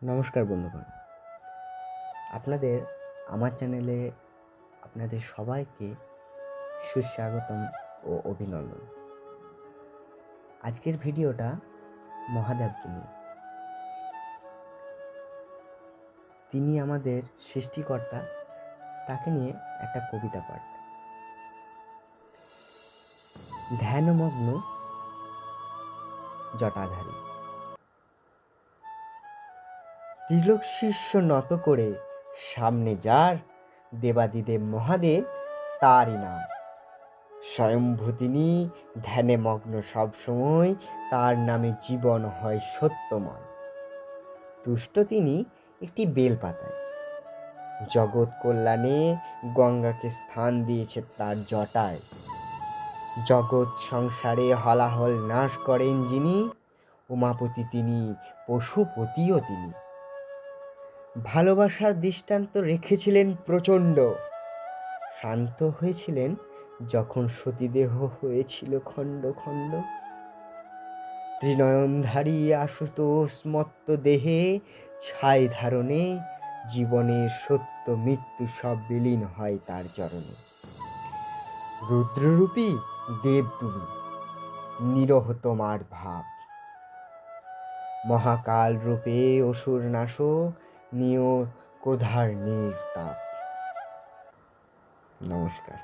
নমস্কার বন্ধুগণ, আপনাদের আমার চ্যানেলে আপনাদের সবাইকে সুস্বাগতম ও অভিনন্দন। আজকের ভিডিওটা মহাদেবকে নিয়ে। তিনি আমাদের সৃষ্টিকর্তা, তাকে নিয়ে একটা কবিতা পাঠ। ধ্যানমগ্ন জটাধারী, তিলক শীর্ষ নত করে সামনে যার, দেবাদিদেব মহাদেব তারই নাম। স্বয়ম্ভু তিনি, ধ্যানে মগ্ন সবসময়, তার নামে জীবন হয় সত্যময়। তুষ্ট তিনি একটি বেলপাতায়, জগৎ কল্যাণে গঙ্গাকে স্থান দিয়েছে তার জটায়। জগৎ সংসারে হলাহল নাশ করেন যিনি, উমাপতি তিনি, পশুপতিও তিনি। ভালোবাসার দৃষ্টান্ত রেখেছিলেন প্রচণ্ড, শান্ত হয়েছিলেন যখন সতীদেহ হয়েছিল খণ্ড খণ্ড। ত্রিনয়নধারী আশুতোষ মত্ত দেহে ছাই ধারণে, জীবনের সত্য মৃত্যু সব বিলীন হয় তার চরণে। রুদ্ররূপী দেব তুমি, নিরহ তোমার ভাব, মহাকাল রূপে অসুর নাশ, নিয় ক্রোধার নির্তাপ। নমস্কার।